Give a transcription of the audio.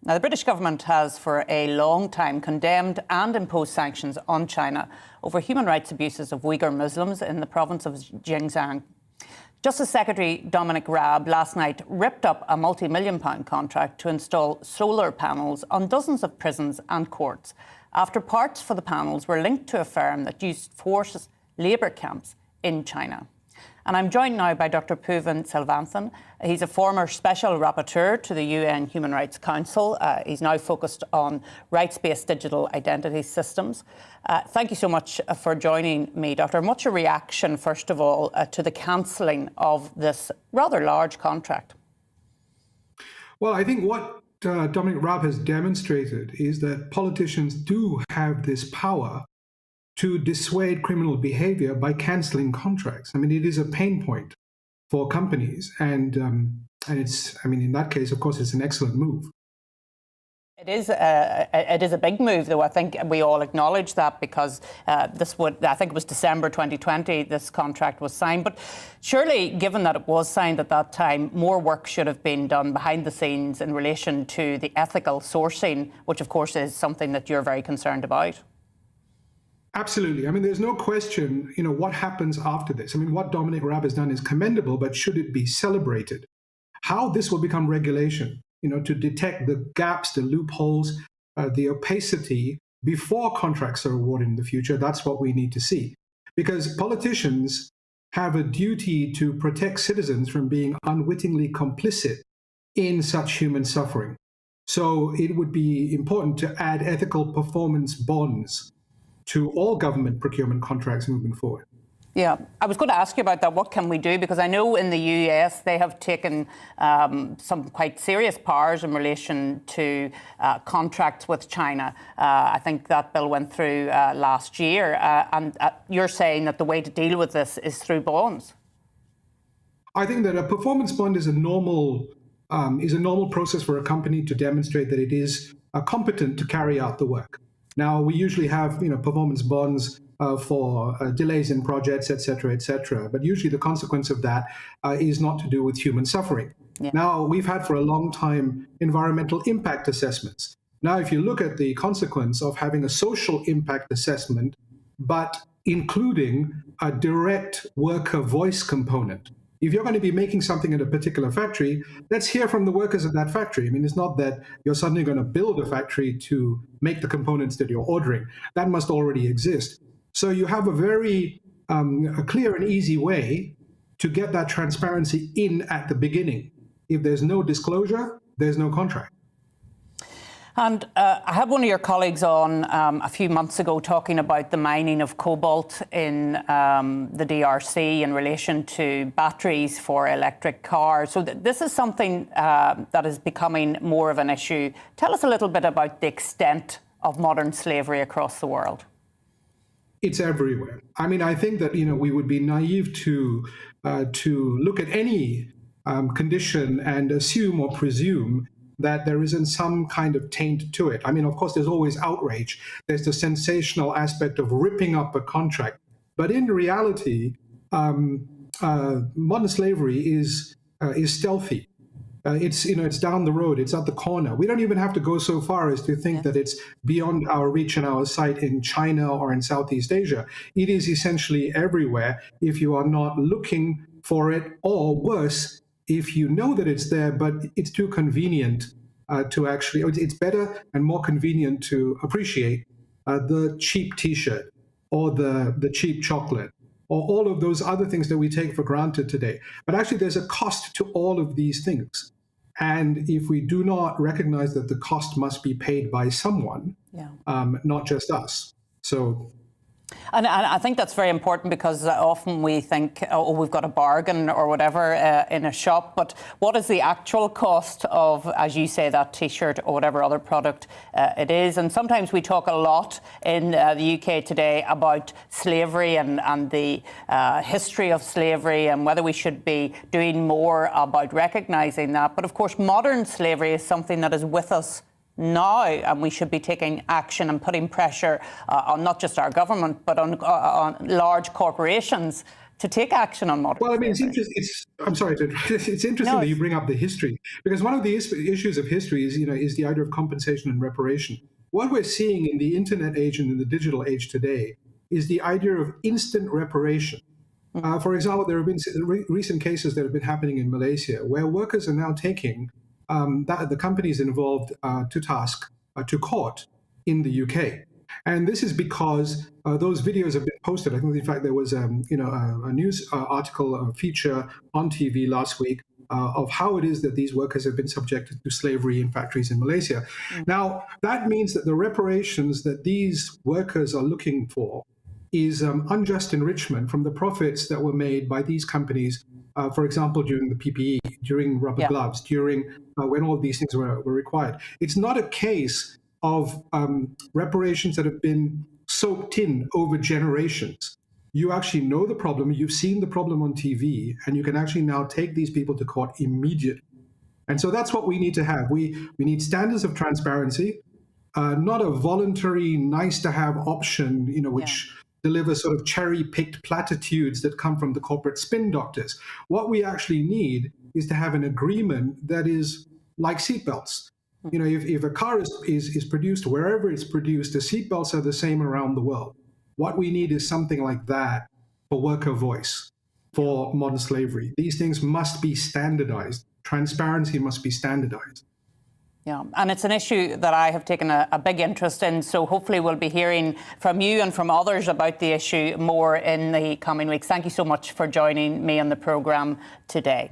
Now, the British government has for a long time condemned and imposed sanctions on China over human rights abuses of Uyghur Muslims in the province of Xinjiang. Justice Secretary Dominic Raab last night ripped up a multi-million-pound contract to install solar panels on dozens of prisons and courts after parts for the panels were linked to a firm that used forced labour camps in China. And I'm joined now by Dr. Puvan Selvanathan. He's a former Special Rapporteur to the UN Human Rights Council. He's now focused on rights-based digital identity systems. Thank you so much for joining me, Doctor. What's your reaction, first of all, to the cancelling of this rather large contract? Well, I think what Dominic Raab has demonstrated is that politicians do have this power to dissuade criminal behavior by cancelling contracts. I mean, it is a pain point for companies, and it's, I mean, in that case, of course, it's an excellent move. It is a big move, though. I think we all acknowledge that because I think it was December 2020 this contract was signed. But surely, given that it was signed at that time, more work should have been done behind the scenes in relation to the ethical sourcing, which, of course, is something that you're very concerned about. Absolutely. I mean, there's no question, what happens after this. I mean, what Dominic Raab has done is commendable, but should it be celebrated? How this will become regulation, to detect the gaps, the loopholes, the opacity before contracts are awarded in the future, that's what we need to see. Because politicians have a duty to protect citizens from being unwittingly complicit in such human suffering. So it would be important to add ethical performance bonds to all government procurement contracts moving forward. Yeah, I was going to ask you about that. What can we do? Because I know in the US they have taken some quite serious powers in relation to contracts with China. I think that bill went through last year. And you're saying that the way to deal with this is through bonds. I think that a performance bond is a normal process for a company to demonstrate that it is competent to carry out the work. Now, we usually have, performance bonds for delays in projects, et cetera, but usually the consequence of that is not to do with human suffering. Yeah. Now, we've had for a long time environmental impact assessments. Now, if you look at the consequence of having a social impact assessment, but including a direct worker voice component, if you're going to be making something at a particular factory, let's hear from the workers at that factory. I mean, it's not that you're suddenly going to build a factory to make the components that you're ordering. That must already exist. So you have a very a clear and easy way to get that transparency in at the beginning. If there's no disclosure, there's no contract. And I had one of your colleagues on a few months ago talking about the mining of cobalt in the DRC in relation to batteries for electric cars. So this is something that is becoming more of an issue. Tell us a little bit about the extent of modern slavery across the world. It's everywhere. I mean, I think that, we would be naive to look at any condition and assume or presume that there isn't some kind of taint to it. I mean, of course, there's always outrage. There's the sensational aspect of ripping up a contract. But in reality, modern slavery is stealthy. It's down the road. It's at the corner. We don't even have to go so far as to think that it's beyond our reach and our sight in China or in Southeast Asia. It is essentially everywhere if you are not looking for it, or worse, if you know that it's there, but it's too convenient to actually, it's better and more convenient to appreciate the cheap T-shirt or the cheap chocolate or all of those other things that we take for granted today. But actually, there's a cost to all of these things. And if we do not recognize that the cost must be paid by someone, not just us. And I think that's very important because often we think, oh, we've got a bargain or whatever in a shop. But what is the actual cost of, as you say, that T-shirt or whatever other product it is? And sometimes we talk a lot in the UK today about slavery and the history of slavery and whether we should be doing more about recognising that. But of course, modern slavery is something that is with us now, and we should be taking action and putting pressure on not just our government, but on large corporations to take action on modern Well, I mean, it's slavery? interesting. I'm sorry to interrupt. It's interesting that you bring up the history, because one of the issues of history is the idea of compensation and reparation. What we're seeing in the internet age and in the digital age today is the idea of instant reparation. For example, there have been recent cases that have been happening in Malaysia where workers are now taking the companies involved to task, to court in the UK. And this is because those videos have been posted. I think, in fact, there was a news article, a feature on TV last week of how it is that these workers have been subjected to slavery in factories in Malaysia. Now, that means that the reparations that these workers are looking for is unjust enrichment from the profits that were made by these companies, for example, during the PPE, during rubber gloves, during when all of these things were required. It's not a case of reparations that have been soaked in over generations. You actually know the problem, you've seen the problem on TV, and you can actually now take these people to court immediately. And so that's what we need to have. We need standards of transparency, not a voluntary, nice-to-have option, which delivers sort of cherry-picked platitudes that come from the corporate spin doctors. What we actually need is to have an agreement that is like seatbelts. If a car is produced wherever it's produced, the seatbelts are the same around the world. What we need is something like that for worker voice, for modern slavery. These things must be standardized. Transparency must be standardized. Yeah, and it's an issue that I have taken a big interest in, so hopefully we'll be hearing from you and from others about the issue more in the coming weeks. Thank you so much for joining me on the programme today.